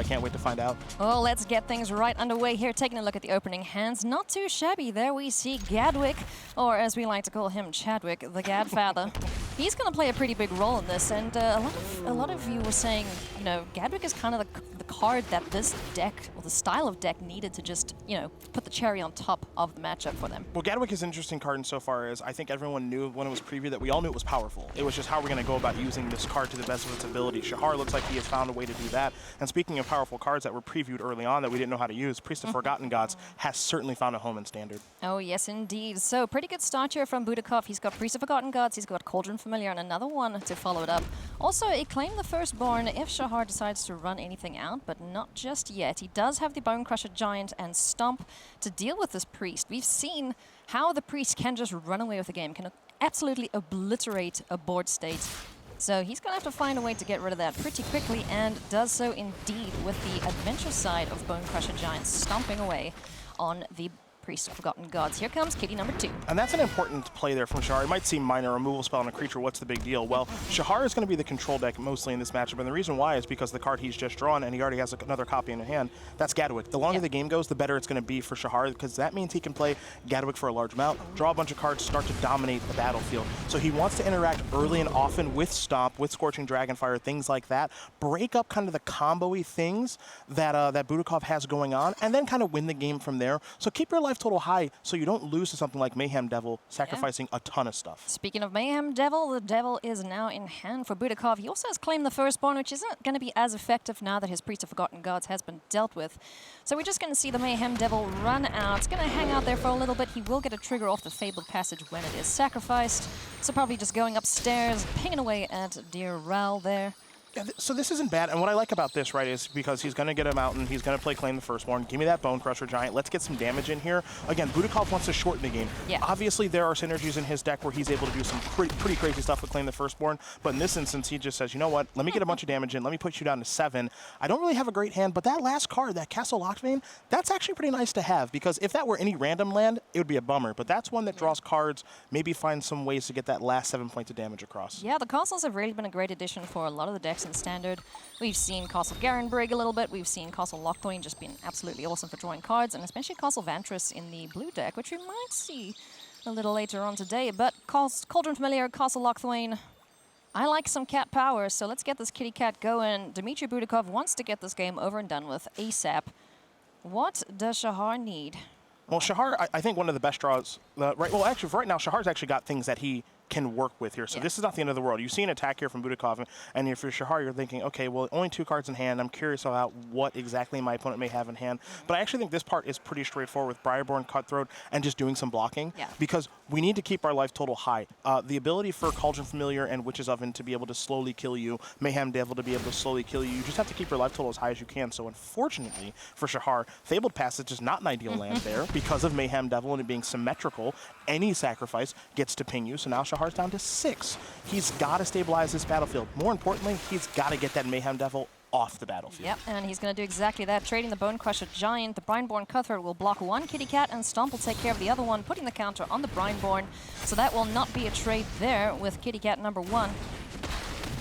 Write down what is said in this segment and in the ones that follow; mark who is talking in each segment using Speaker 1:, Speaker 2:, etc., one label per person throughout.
Speaker 1: I can't wait to find out.
Speaker 2: Well, let's get things right underway here. Taking a look at the opening hands, not too shabby. There we see Gadwick, or as we like to call him, Chadwick, the Gadfather. He's going to play a pretty big role in this, and a lot of you were saying, you know, Gadwick is kind of the card that this deck, or the style of deck, needed to just, you know, put the cherry on top of the matchup for them.
Speaker 1: Well, Gadwick is an interesting card insofar as I think everyone knew when it was previewed that we all knew it was powerful. It was just how we're going to go about using this card to the best of its ability. Shahar looks like he has found a way to do that. And speaking of powerful cards that were previewed early on that we didn't know how to use, Priest of Forgotten Gods has certainly found a home in Standard.
Speaker 2: Oh, yes, indeed. So, pretty good start here from Butakov. He's got Priest of Forgotten Gods, he's got Cauldron Familiar, and another one to follow it up. Also, Claim the Firstborn if Shahar decides to run anything out, but not just yet. He does have the Bone Crusher Giant and Stomp to deal with this Priest. We've seen how the Priest can just run away with the game, can absolutely obliterate a board state. So he's going to have to find a way to get rid of that pretty quickly, and does so indeed with the adventure side of Bone Crusher Giant stomping away on the Priest of Forgotten Gods. Here comes kitty number 2.
Speaker 1: And that's an important play there from Shahar. It might seem minor, removal spell on a creature, what's the big deal? Well, Shahar is going to be the control deck mostly in this matchup, and the reason why is because the card he's just drawn, and he already has another copy in hand, that's Gadwick. The longer the game goes, the better it's going to be for Shahar, because that means he can play Gadwick for a large amount, draw a bunch of cards, start to dominate the battlefield. So he wants to interact early and often with Stomp, with Scorching Dragonfire, things like that, break up kind of the combo-y things that, that Butakov has going on, and then kind of win the game from there. So keep your life total high so you don't lose to something like Mayhem Devil, sacrificing a ton of stuff.
Speaker 2: Speaking of Mayhem Devil, the Devil is now in hand for Butakov. He also has Claim the Firstborn, which isn't going to be as effective now that his Priest of Forgotten Gods has been dealt with. So we're just going to see the Mayhem Devil run out. It's going to hang out there for a little bit. He will get a trigger off the Fabled Passage when it is sacrificed. So probably just going upstairs, pinging away at dear Ral there.
Speaker 1: Yeah, so this isn't bad, and what I like about this, right, is because he's going to get a mountain, he's going to play Claim the Firstborn, give me that Bone Crusher Giant, let's get some damage in here. Again, Butakov wants to shorten the game.
Speaker 2: Yeah.
Speaker 1: Obviously, there are synergies in his deck where he's able to do some pretty crazy stuff with Claim the Firstborn, but in this instance, he just says, you know what, let me get a bunch of damage in, let me put you down to 7. I don't really have a great hand, but that last card, that Castle Lockbane, that's actually pretty nice to have, because if that were any random land, it would be a bummer, but that's one that draws cards, maybe find some ways to get that last 7 points of damage across.
Speaker 2: Yeah, the castles have really been a great addition for a lot of the decks in Standard. We've seen Castle Garenbrig a little bit. We've seen Castle Lockdoin just being absolutely awesome for drawing cards, and especially Castle Vantress in the blue deck, which we might see a little later on today. But Cauldron Familiar, Castle Lockdoin, I like some cat power, so let's get this kitty cat going. Dmitriy Butakov wants to get this game over and done with ASAP. What does Shahar need?
Speaker 1: Well, Shahar, I think one of the best draws, well, actually, for right now, Shahar's actually got things that he can work with here. So this is not the end of the world. You see an attack here from Butakov, and if you're Shahar, you're thinking, okay, well, only 2 cards in hand. I'm curious about what exactly my opponent may have in hand. But I actually think this part is pretty straightforward with Briarborn, Cutthroat, and just doing some blocking. Because we need to keep our life total high. The ability for Cauldron Familiar and Witch's Oven to be able to slowly kill you, Mayhem Devil to be able to slowly kill you, you just have to keep your life total as high as you can. So unfortunately for Shahar, Fabled Passage is not an ideal land there because of Mayhem Devil and it being symmetrical. Any sacrifice gets to ping you, so now Shahar's down to 6. He's got to stabilize this battlefield. More importantly, he's got to get that Mayhem Devil off the battlefield.
Speaker 2: Yep, and he's going to do exactly that. Trading the Bone Crusher Giant, the Brineborn Cutthroat will block one kitty cat, and Stomp will take care of the other one, putting the counter on the Brineborn. So that will not be a trade there with kitty cat number 1.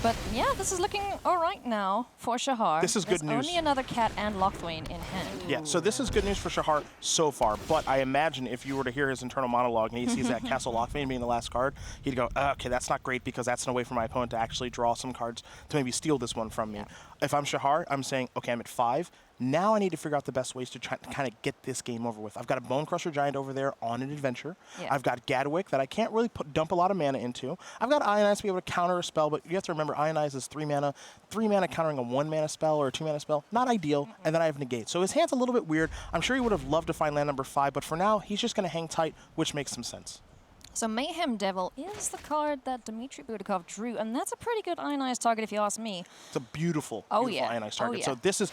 Speaker 2: But yeah, this is looking all right now for Shahar.
Speaker 1: This is good news.
Speaker 2: Only another cat and Lockthwain in hand.
Speaker 1: Yeah, so this is good news for Shahar so far, but I imagine if you were to hear his internal monologue and he sees that Castle Lockthwain being the last card, he'd go, okay, that's not great because that's a way for my opponent to actually draw some cards to maybe steal this one from me. If I'm Shahar, I'm saying, okay, I'm at 5. Now I need to figure out the best ways to try to kind of get this game over with. I've got a Bone Crusher Giant over there on an adventure. I've got Gadwick that I can't really dump a lot of mana into. I've got Ionize to be able to counter a spell, but you have to remember Ionize is 3 mana. 3 mana countering a 1 mana spell or a 2 mana spell, not ideal. And then I have Negate. So his hand's a little bit weird. I'm sure he would have loved to find land number 5, but for now, he's just going to hang tight, which makes some sense.
Speaker 2: So Mayhem Devil is the card that Dmitriy Butakov drew, and that's a pretty good Ionized target if you ask me.
Speaker 1: It's a beautiful Ionized target. So this is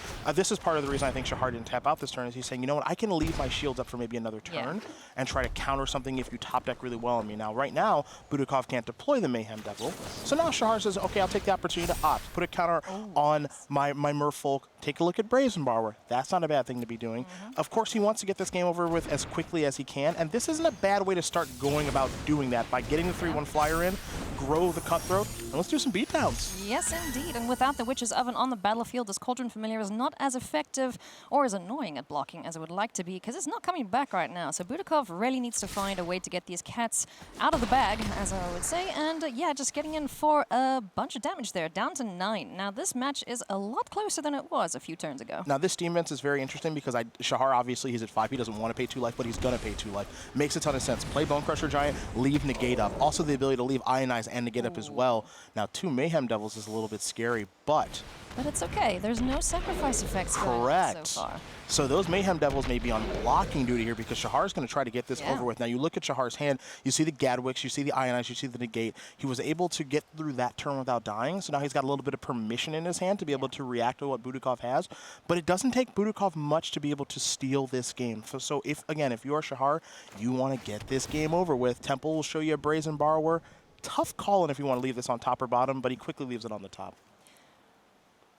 Speaker 1: part of the reason I think Shahar didn't tap out this turn is he's saying, you know what, I can leave my shields up for maybe another turn and try to counter something if you top deck really well on me. Now, right now, Butakov can't deploy the Mayhem Devil. So now Shahar says, okay, I'll take the opportunity to opt, put a counter on my Merfolk, Take a look at Brazen Borrower. That's not a bad thing to be doing. Of course, he wants to get this game over with as quickly as he can, and this isn't a bad way to start going about doing that by getting the 3-1 flyer in, grow the Cutthroat, and let's do some beatdowns.
Speaker 2: Yes, indeed. And without the Witch's Oven on the battlefield, this Cauldron Familiar is not as effective or as annoying at blocking as it would like to be, because it's not coming back right now. So Butakov really needs to find a way to get these cats out of the bag, as I would say. And yeah, just getting in for a bunch of damage there, down to 9. Now, this match is a lot closer than it was a few turns ago.
Speaker 1: Now, this Steam Vents is very interesting because Shahar, obviously, he's at 5. He doesn't want to pay 2 life, but he's going to pay 2 life. Makes a ton of sense. Play Bone Crusher Giant, leave Negate up. Also, the ability to leave Ionize and Negate up as well. Now, 2 Mayhem Devils is a little bit scary, but
Speaker 2: it's okay. There's no sacrifice effects going on
Speaker 1: correct.
Speaker 2: so far.
Speaker 1: So those Mayhem Devils may be on blocking duty here because Shahar's going to try to get this over with. Now, you look at Shahar's hand, you see the Gadwicks, you see the Ionize, you see the Negate. He was able to get through that turn without dying, so now he's got a little bit of permission in his hand to be able to react to what Butakov has. But it doesn't take Butakov much to be able to steal this game. So if you are Shahar, you want to get this game over with. Temple will show you a Brazen Borrower. Tough calling if you want to leave this on top or bottom, but he quickly leaves it on the top.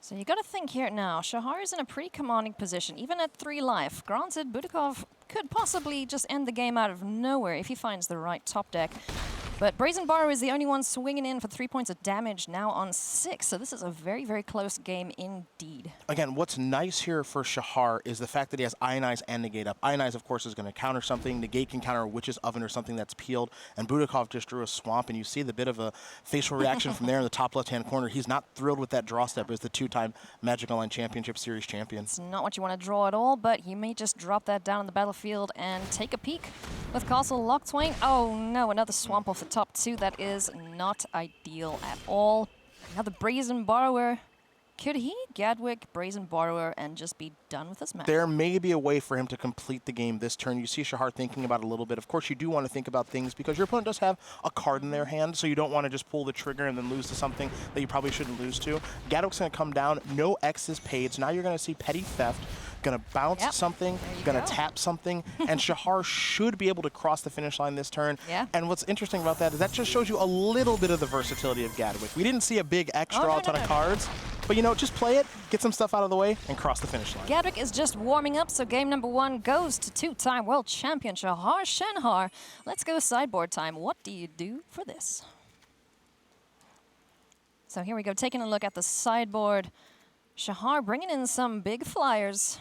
Speaker 2: So you got to think here now. Shahar is in a pretty commanding position, even at 3 life. Granted, Butakov could possibly just end the game out of nowhere if he finds the right top deck. But Brazen Borrower is the only one swinging in for 3 points of damage, now on 6. So this is a very, very close game indeed.
Speaker 1: Again, what's nice here for Shahar is the fact that he has Ionize and Negate up. Ionize, of course, is going to counter something. Negate can counter a Witch's Oven or something that's peeled. And Butakov just drew a Swamp, and you see the bit of a facial reaction from there in the top left-hand corner. He's not thrilled with that draw step as the 2-time Magic Online Championship Series champion.
Speaker 2: It's not what you want to draw at all, but you may just drop that down on the battlefield and take a peek with Castle Locktwain. Oh no, another Swamp off the top too. That is not ideal at all. Now the Brazen Borrower. Could he Gadwick, Brazen Borrower, and just be done with this match?
Speaker 1: There may be a way for him to complete the game this turn. You see Shahar thinking about it a little bit. Of course, you do want to think about things because your opponent does have a card in their hand, so you don't want to just pull the trigger and then lose to something that you probably shouldn't lose to. Gadwick's going to come down. No X is paid, so now you're going to see Petty Theft. Going to bounce something, going to tap something, and Shahar should be able to cross the finish line this turn. And what's interesting about that is that just shows you a little bit of the versatility of Gadwick. We didn't see a big X draw a ton of cards, but you know, just play it, get some stuff out of the way, and cross the finish line.
Speaker 2: Gadwick is just warming up, so game number 1 goes to 2-time world champion Shahar Shenhar. Let's go sideboard time. What do you do for this? So here we go, taking a look at the sideboard. Shahar bringing in some big flyers.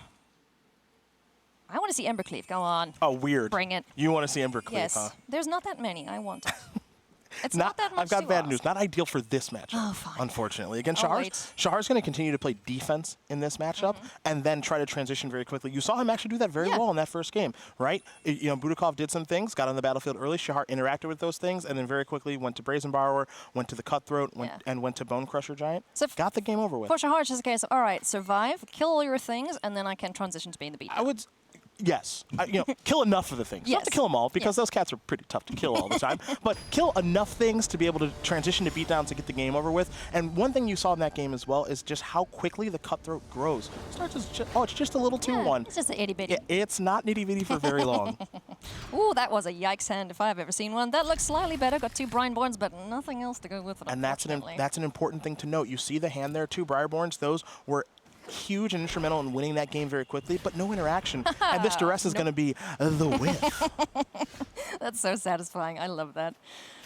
Speaker 2: I want to see Embercleave. Go on.
Speaker 1: Oh, weird.
Speaker 2: Bring it.
Speaker 1: You want to see Embercleave,
Speaker 2: yes.
Speaker 1: huh?
Speaker 2: There's not that many. I want it. It's not that much.
Speaker 1: I've got bad news. Not ideal for this matchup,
Speaker 2: oh, fine.
Speaker 1: Unfortunately. Again, Shahar's going to continue to play defense in this matchup and then try to transition very quickly. You saw him actually do that very well in that first game, right? You know, Butakov did some things, got on the battlefield early. Shahar interacted with those things, and then very quickly went to Brazen Borrower, went to the Cutthroat, and went to Bone Crusher Giant. So got the game over with.
Speaker 2: For Shahar, it's just a case of, all right, survive, kill all your things, and then I can transition to being the beatdown.
Speaker 1: Yes, kill enough of the things. You don't have to kill them all because those cats are pretty tough to kill all the time. But kill enough things to be able to transition to beatdowns to get the game over with. And one thing you saw in that game as well is just how quickly the Cutthroat grows. Starts as it's just a little 2-1.
Speaker 2: It's just an itty-bitty.
Speaker 1: It's not nitty-bitty for very long.
Speaker 2: Ooh, that was a yikes hand if I've ever seen one. That looks slightly better. Got 2 Brineborns, but nothing else to go with it,
Speaker 1: and that's an important thing to note. You see the hand there, 2 Briarborns. Those were huge and instrumental in winning that game very quickly, but no interaction. And this duress is going to be the whiff.
Speaker 2: That's so satisfying. I love that.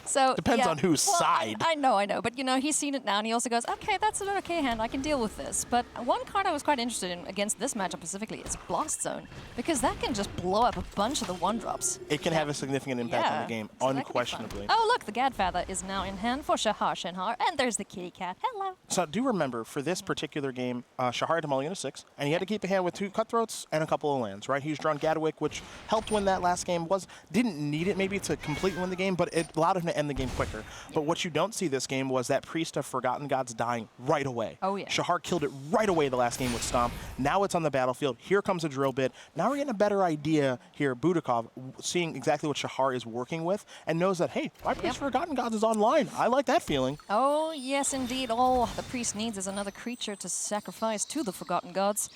Speaker 2: So
Speaker 1: depends on whose side.
Speaker 2: I know, but you know, he's seen it now, and he also goes, okay, that's an okay hand, I can deal with this. But one card I was quite interested in against this matchup specifically is Blast Zone, because that can just blow up a bunch of the 1-drops.
Speaker 1: It can have a significant impact on the game, so unquestionably.
Speaker 2: Oh, look, the Gadfather is now in hand for Shahar Shenhar, and there's the kitty cat. Hello.
Speaker 1: So do remember, for this particular game, Shahar had to mulligan a 6, and he had to keep a hand with 2 Cutthroats and a couple of lands, right? He's drawn Gadwick, which helped win that last game. Didn't need it maybe to completely win the game, but it allowed him to end the game quicker. But what you don't see this game was that Priest of Forgotten Gods dying right away.
Speaker 2: Oh, yeah.
Speaker 1: Shahar killed it right away the last game with Stomp. Now it's on the battlefield. Here comes a drill bit. Now we're getting a better idea here. Butakov seeing exactly what Shahar is working with and knows that, hey, my Priest of Forgotten Gods is online. I like that feeling.
Speaker 2: Oh, yes, indeed. All the Priest needs is another creature to sacrifice to the Forgotten Gods.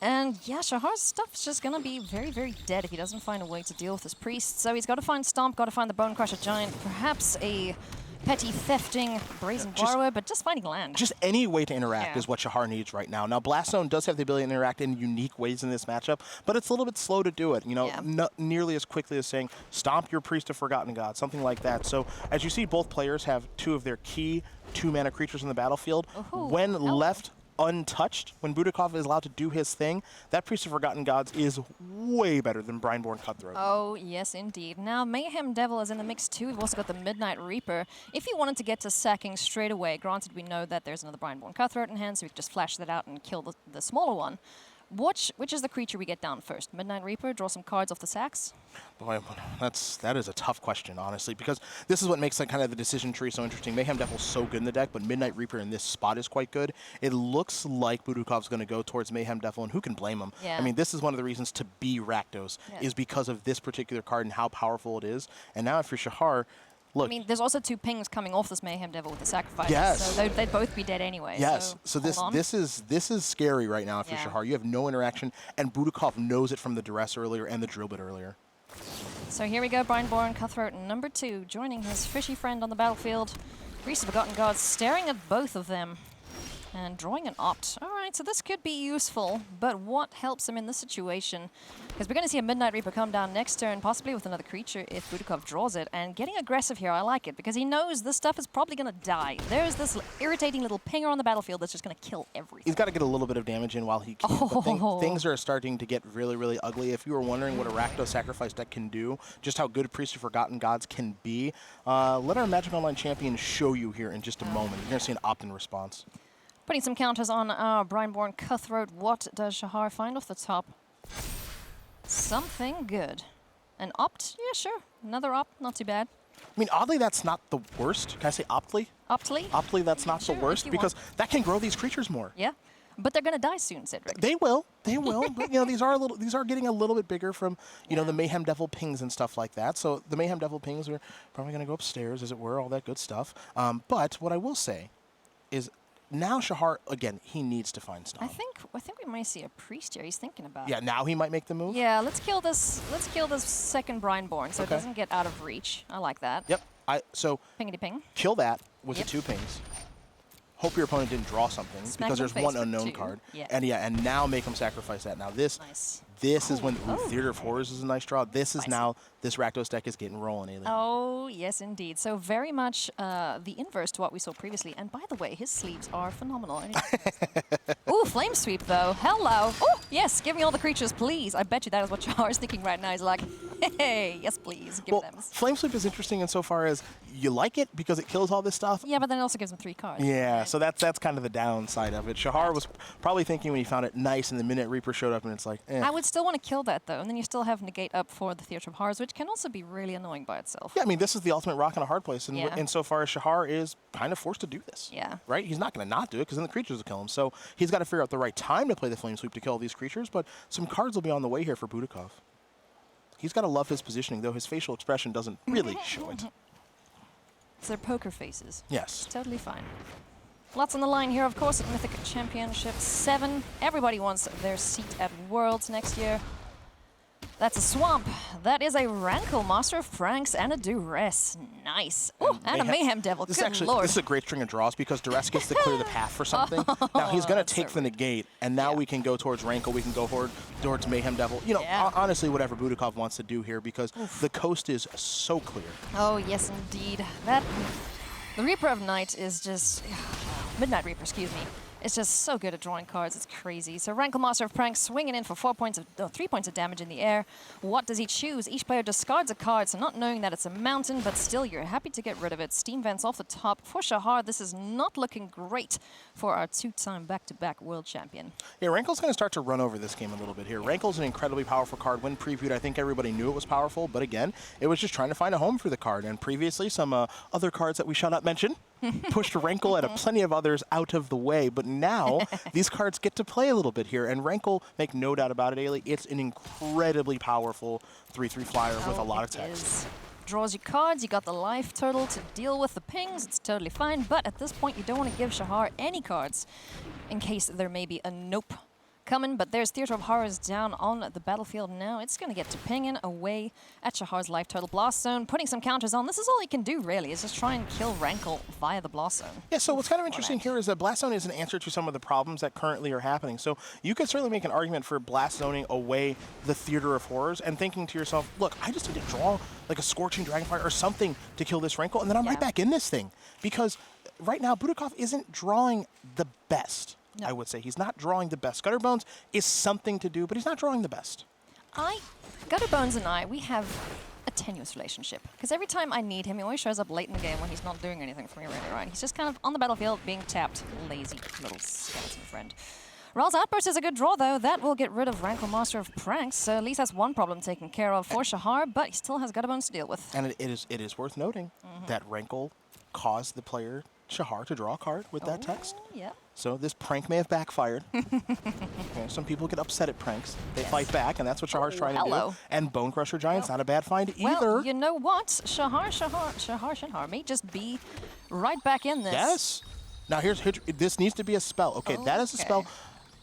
Speaker 2: And yeah, Shahar's stuff's just going to be very, very dead if he doesn't find a way to deal with his Priest. So he's got to find Stomp, got to find the Bone Crusher Giant, perhaps a petty thefting Brazen
Speaker 1: just-
Speaker 2: Borrower, but just finding land.
Speaker 1: Just any way to interact
Speaker 2: Yeah.
Speaker 1: is what Shahar needs right now. Now, Blast Zone does have the ability to interact in unique ways in this matchup, but it's a little bit slow to do it. You know,
Speaker 2: Yeah.
Speaker 1: not nearly as quickly as saying, stomp your Priest of Forgotten God, something like that. So, as you see, both players have two of their key 2-mana creatures in the battlefield.
Speaker 2: Ooh,
Speaker 1: When
Speaker 2: hello.
Speaker 1: left untouched, when Butakov is allowed to do his thing, that Priest of Forgotten Gods is way better than Brineborn Cutthroat.
Speaker 2: Oh, yes, indeed. Now, Mayhem Devil is in the mix, too. We've also got the Midnight Reaper. If you wanted to get to sacking straight away, granted, we know that there's another Brineborn Cutthroat in hand, so we can just flash that out and kill the smaller one. Which is the creature we get down first? Midnight Reaper, draw some cards off the sacks?
Speaker 1: Boy, that is a tough question, honestly, because this is what makes like kind of the decision tree so interesting. Mayhem Devil's so good in the deck, but Midnight Reaper in this spot is quite good. It looks like Budakov's going to go towards Mayhem Devil, and who can blame him?
Speaker 2: Yeah.
Speaker 1: I mean, this is one of the reasons to be Rakdos,
Speaker 2: Yeah.
Speaker 1: is because of this particular card and how powerful it is. And now if you're Shahar, look.
Speaker 2: I mean, there's also 2 pings coming off this Mayhem Devil with the sacrifice.
Speaker 1: Yes.
Speaker 2: So they'd both be dead anyway.
Speaker 1: Yes, so
Speaker 2: hold on.
Speaker 1: this is scary right now if
Speaker 2: Yeah.
Speaker 1: you're Shahar. You have no interaction, and Butakov knows it from the duress earlier and the drill bit earlier.
Speaker 2: So here we go, Brineborn Cutthroat number 2, joining his fishy friend on the battlefield. Priest of Forgotten Gods staring at both of them and drawing an opt. All right, so this could be useful, but what helps him in this situation? Because we're going to see a Midnight Reaper come down next turn, possibly with another creature if Butakov draws it. And getting aggressive here, I like it, because he knows this stuff is probably going to die. There's this irritating little pinger on the battlefield that's just going to kill everything.
Speaker 1: He's got to get a little bit of damage in while he can. But
Speaker 2: Oh.
Speaker 1: things are starting to get really, really ugly. If you were wondering what a Rakdos Sacrifice deck can do, just how good Priest of Forgotten Gods can be, let our Magic Online champion show you here in just a moment. You're going to see an opt-in response.
Speaker 2: Putting some counters on our Brineborn Cutthroat. What does Shahar find off the top? Something good. An opt? Yeah, sure. Another opt, not too bad.
Speaker 1: I mean, oddly, that's not the worst. Can I say optly?
Speaker 2: Optly?
Speaker 1: Optly, that's not
Speaker 2: Sure,
Speaker 1: the
Speaker 2: if
Speaker 1: worst,
Speaker 2: you
Speaker 1: because
Speaker 2: want.
Speaker 1: that can grow these creatures more.
Speaker 2: Yeah. But they're going to die soon, Cedric.
Speaker 1: They will. But you know, these are getting a little bit bigger from know the Mayhem Devil pings and stuff like that. So the Mayhem Devil pings are probably going to go upstairs, as it were, all that good stuff. But what I will say is, now Shahar again, he needs to find stuff.
Speaker 2: I think we might see a priest here. He's thinking about
Speaker 1: Yeah,
Speaker 2: it.
Speaker 1: now he might make the move.
Speaker 2: Yeah, let's kill this second Brineborn so
Speaker 1: Okay.
Speaker 2: it doesn't get out of reach. I like that.
Speaker 1: Yep. So
Speaker 2: Pingity ping.
Speaker 1: kill that with
Speaker 2: Yep.
Speaker 1: the 2 pings. Hope your opponent didn't draw something,
Speaker 2: Smack
Speaker 1: because
Speaker 2: him
Speaker 1: there's
Speaker 2: face
Speaker 1: one
Speaker 2: with
Speaker 1: unknown
Speaker 2: 2.
Speaker 1: card.
Speaker 2: Yeah.
Speaker 1: And now make him sacrifice that. Now this
Speaker 2: Nice.
Speaker 1: is when Theater of Horrors is a nice draw. This is
Speaker 2: Spicy.
Speaker 1: now this Rakdos deck is getting rolling, Ailey.
Speaker 2: Oh, yes, indeed. So very much the inverse to what we saw previously. And by the way, his sleeves are phenomenal. Ooh, Flame Sweep, though. Hello. Oh, yes, give me all the creatures, please. I bet you that is what Shahar is thinking right now. He's like, hey, yes, please, give
Speaker 1: Well,
Speaker 2: them.
Speaker 1: Flame Sweep is interesting insofar as you like it because it kills all this stuff.
Speaker 2: Yeah, but then it also gives him 3 cards.
Speaker 1: Yeah,
Speaker 2: right?
Speaker 1: so that's kind of the downside of it. Shahar was probably thinking when he found it nice, and the Midnight Reaper showed up, and it's like, eh.
Speaker 2: I would still want to kill that, though. And then you still have negate up for the Theatre of Horrors, which can also be really annoying by itself.
Speaker 1: Yeah, I mean, this is the ultimate rock in a hard place, and
Speaker 2: Yeah.
Speaker 1: insofar as Shahar is kind of forced to do this.
Speaker 2: Yeah.
Speaker 1: Right? He's not going to not do it, because then the creatures will kill him. So he's got to figure out the right time to play the Flame Sweep to kill all these creatures, but some cards will be on the way here for Butakov. He's got to love his positioning, though his facial expression doesn't really show it.
Speaker 2: It's their poker faces.
Speaker 1: Yes.
Speaker 2: Totally fine. Lots on the line here, of course, at Mythic Championship 7. Everybody wants their seat at Worlds next year. That's a Swamp. That is a Rankle, Master of Pranks, and a Duress. Nice. Ooh, and a Mayhem Devil.
Speaker 1: This
Speaker 2: Good
Speaker 1: is actually
Speaker 2: lord.
Speaker 1: this is a great string of draws because Duress gets to clear the path for something. Now he's going to
Speaker 2: that's
Speaker 1: take
Speaker 2: so
Speaker 1: the negate, and now
Speaker 2: Yeah.
Speaker 1: we can go towards Rankle. We can go towards Mayhem Devil. You know,
Speaker 2: Yeah.
Speaker 1: honestly, whatever Butakov wants to do here, because the coast is so clear.
Speaker 2: Oh, yes, indeed. The Reaper of Night is just... Midnight Reaper, excuse me. It's just so good at drawing cards. It's crazy. So Rankle, Master of Pranks, swinging in for 3 points of damage in the air. What does he choose? Each player discards a card, so not knowing that it's a mountain, but still you're happy to get rid of it. Steam Vents off the top. For Shahar, this is not looking great for our 2-time back-to-back world champion.
Speaker 1: Yeah, Rankle's going to start to run over this game a little bit here. Rankle's an incredibly powerful card. When previewed, I think everybody knew it was powerful, but again, it was just trying to find a home for the card. And previously, some other cards that we shall not mention pushed Rankle and plenty of others out of the way. But now, these cards get to play a little bit here. And Rankle, make no doubt about it, Ailey, it's an incredibly powerful 3/3 flyer with a lot of
Speaker 2: It
Speaker 1: text.
Speaker 2: is. Draws you cards, you got the life total to deal with the pings, it's totally fine, but at this point you don't want to give Shahar any cards in case there may be a nope coming, but there's Theater of Horrors down on the battlefield now. It's going to get to pinging away at Shahar's life total. Blast Zone, putting some counters on. This is all he can do, really, is just try and kill Rankle via the Blast Zone.
Speaker 1: Yeah, so what's kind of interesting here is that Blast Zone is an answer to some of the problems that currently are happening. So you could certainly make an argument for Blast Zoning away the Theater of Horrors and thinking to yourself, look, I just need to draw like a Scorching Dragonfire or something to kill this Rankle, and then I'm right back in this thing. Because right now, Butakov isn't drawing the best. No. I would say he's not drawing the best. Gutterbones is something to do, but he's not drawing the best.
Speaker 2: Gutterbones and I, we have a tenuous relationship. Because every time I need him, he always shows up late in the game when he's not doing anything for me, really, right? He's just kind of on the battlefield being tapped. Lazy little skeleton friend. Ral's Outburst is a good draw, though. That will get rid of Rankle Master of Pranks, so at least that's one problem taken care of for Shahar, but he still has Gutterbones to deal with.
Speaker 1: And it is worth noting that Rankle caused the player Shahar to draw a card with that text.
Speaker 2: Yeah.
Speaker 1: So this prank may have backfired. Some people get upset at pranks. They fight back, and that's what Shahar's trying to do. And Bone Crusher Giant's not a bad find either.
Speaker 2: Well, you know what? Shahar Shenhar may just be right back in this.
Speaker 1: Yes. Now this needs to be a spell. Okay, that is a spell.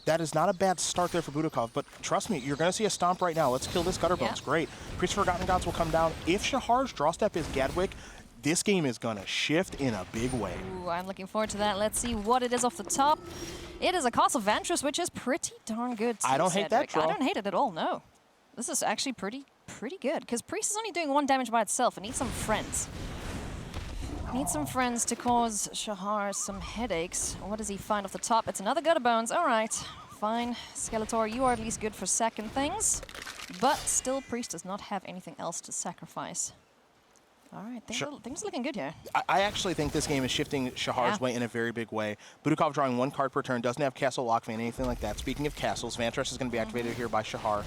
Speaker 1: That is not a bad start there for Butakov, but trust me, you're going to see a stomp right now. Let's kill this Gutterbones. Great. Priest of Forgotten Gods will come down. If Shahar's draw step is Gadwick, this game is going to shift in a big way.
Speaker 2: Ooh, I'm looking forward to that. Let's see what it is off the top. It is a Castle Vantress, which is pretty darn good.
Speaker 1: I don't hate that draw.
Speaker 2: I don't hate it at all, no. This is actually pretty good, because Priest is only doing 1 damage by itself. It needs some friends. Need some friends to cause Shahar some headaches. What does he find off the top? It's another Gutterbones. All right, fine. Skeletor, you are at least good for sacking things. But still, Priest does not have anything else to sacrifice. All right, things are looking good here.
Speaker 1: I actually think this game is shifting Shahar's way in a very big way. Butakov drawing 1 card per turn, doesn't have Castle Lockman, anything like that. Speaking of castles, Vantress is going to be activated here by Shahar.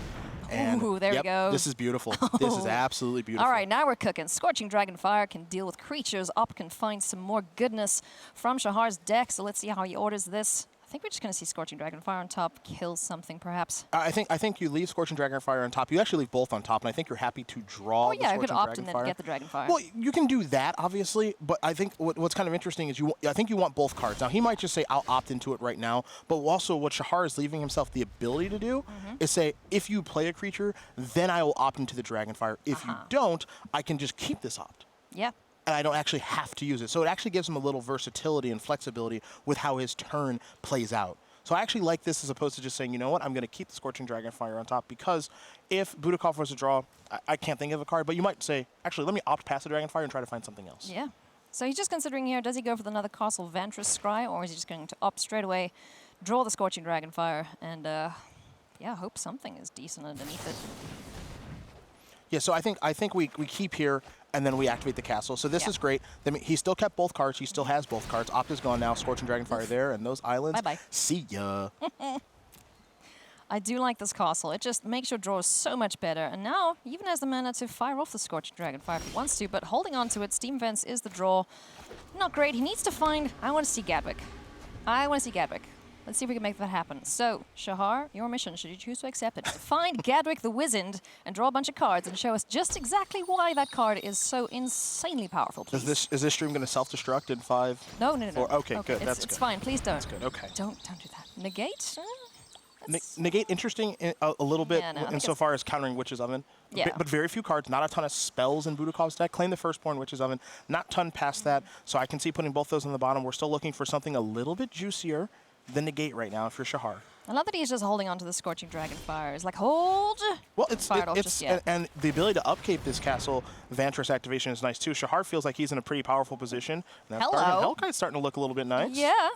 Speaker 1: And
Speaker 2: ooh, there we go.
Speaker 1: This is beautiful. This is absolutely beautiful.
Speaker 2: All right, now we're cooking. Scorching Dragonfire can deal with creatures. Op can find some more goodness from Shahar's deck, so let's see how he orders this. I think we're just going to see Scorching Dragonfire on top, kill something perhaps.
Speaker 1: I think you leave Scorching Dragonfire on top. You actually leave both on top, and I think you're happy to draw the Scorching Dragonfire.
Speaker 2: I could opt and then get the Dragonfire.
Speaker 1: Well, you can do that, obviously, but I think what's kind of interesting is I think you want both cards. Now, he might just say, I'll opt into it right now, but also what Shahar is leaving himself the ability to do is say, if you play a creature, then I will opt into the Dragonfire. If you don't, I can just keep this opt.
Speaker 2: Yeah.
Speaker 1: And I don't actually have to use it. So it actually gives him a little versatility and flexibility with how his turn plays out. So I actually like this as opposed to just saying, you know what, I'm going to keep the Scorching Dragonfire on top, because if Butakov was to draw, I can't think of a card, but you might say, actually, let me opt past the Dragonfire and try to find something else.
Speaker 2: Yeah. So he's just considering here, does he go for another Castle Vantress Scry, or is he just going to opt straight away, draw the Scorching Dragonfire, and yeah, hope something is decent underneath it.
Speaker 1: Yeah, so I think we keep here, and then we activate the castle. So this is great. He still kept both cards. He still has both cards. Opt is gone now. Scorching Dragonfire there, and those islands.
Speaker 2: Bye-bye.
Speaker 1: See ya.
Speaker 2: I do like this castle. It just makes your draws so much better. And now, he even has the mana to fire off the Scorching Dragonfire if he wants to, but holding on to it, Steam Vents is the draw. Not great. He needs to find... I want to see Gadwick. Let's see if we can make that happen. So, Shahar, your mission, should you choose to accept it, find Gadwick the Wizened and draw a bunch of cards and show us just exactly why that card is so insanely powerful, please.
Speaker 1: Is this stream going to self-destruct in 5?
Speaker 2: No.
Speaker 1: Okay, good. That's good.
Speaker 2: It's fine. Please don't.
Speaker 1: That's good. Okay.
Speaker 2: Don't do that. Negate?
Speaker 1: Negate, interesting a little bit insofar as countering Witch's Oven.
Speaker 2: Yeah.
Speaker 1: But very few cards, not a ton of spells in Budakov's deck. Claim the Firstborn, Witch's Oven, not ton past that. So I can see putting both those on the bottom. We're still looking for something a little bit juicier than Negate right now for Shahar.
Speaker 2: I love that he's just holding on to the Scorching Dragonfire. It's like, hold!
Speaker 1: Well, and the ability to upkeep this castle Vantress activation is nice too. Shahar feels like he's in a pretty powerful position. And that Hellkite's starting to look a little bit nice.
Speaker 2: Yeah,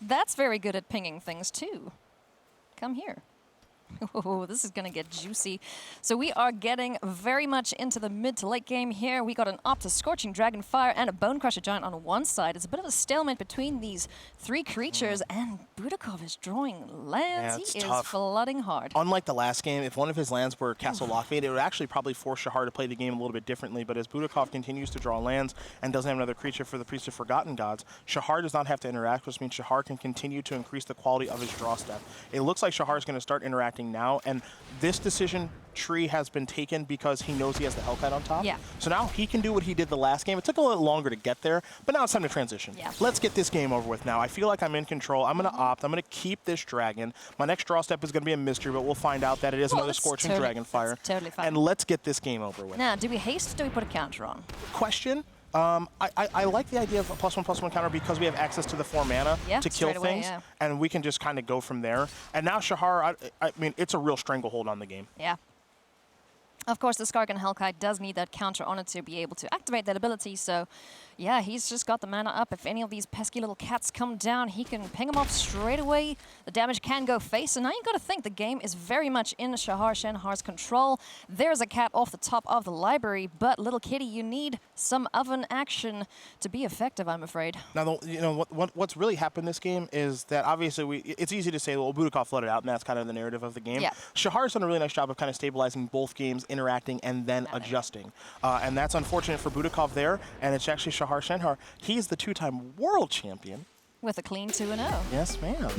Speaker 2: that's very good at pinging things too. Come here. Oh, this is going to get juicy. So we are getting very much into the mid to late game here. We got an Optus Scorching Dragonfire and a Bone Crusher Giant on one side. It's a bit of a stalemate between these three creatures, and Butakov is drawing lands. He is flooding hard.
Speaker 1: Unlike the last game, if one of his lands were Castle Lockmate, it would actually probably force Shahar to play the game a little bit differently. But as Butakov continues to draw lands and doesn't have another creature for the Priest of Forgotten Gods, Shahar does not have to interact, which means Shahar can continue to increase the quality of his draw step. It looks like Shahar is going to start interacting now now, and this decision tree has been taken because he knows he has the Hellkite on top.
Speaker 2: Yeah.
Speaker 1: So now he can do what he did the last game. It took a little longer to get there, but now it's time to transition.
Speaker 2: Yeah.
Speaker 1: Let's get this game over with now. I feel like I'm in control. I'm going to opt. I'm going to keep this dragon. My next draw step is going to be a mystery, but we'll find out that it is another
Speaker 2: that's
Speaker 1: Scorching
Speaker 2: totally-
Speaker 1: Dragon Fire.
Speaker 2: that's totally fine.
Speaker 1: And let's get this game over with.
Speaker 2: Now, do we haste or do we put a counter on?
Speaker 1: Question. I like the idea of a +1/+1 counter because we have access to the 4 mana
Speaker 2: Yeah,
Speaker 1: to kill
Speaker 2: straight away,
Speaker 1: things,
Speaker 2: yeah.
Speaker 1: and we can just kind of go from there. And now Shahar, I mean, it's a real stranglehold on the game.
Speaker 2: Yeah. Of course, the Skargan Hellkite does need that counter on it to be able to activate that ability, so yeah, he's just got the mana up. If any of these pesky little cats come down, he can ping them off straight away. The damage can go face, and now you got to think the game is very much in Shahar Shenhar's control. There's a cat off the top of the library, but little kitty, you need some oven action to be effective, I'm afraid.
Speaker 1: Now, what's really happened this game is that obviously it's easy to say, well, Butakov flooded out, and that's kind of the narrative of the game.
Speaker 2: Yeah.
Speaker 1: Shahar's done a really nice job of kind of stabilizing both games, interacting, and then adjusting. And that's unfortunate for Butakov there, and it's actually Shahar Shenhar. He's the 2-time world champion.
Speaker 2: With a clean 2-0.
Speaker 1: Yes, ma'am.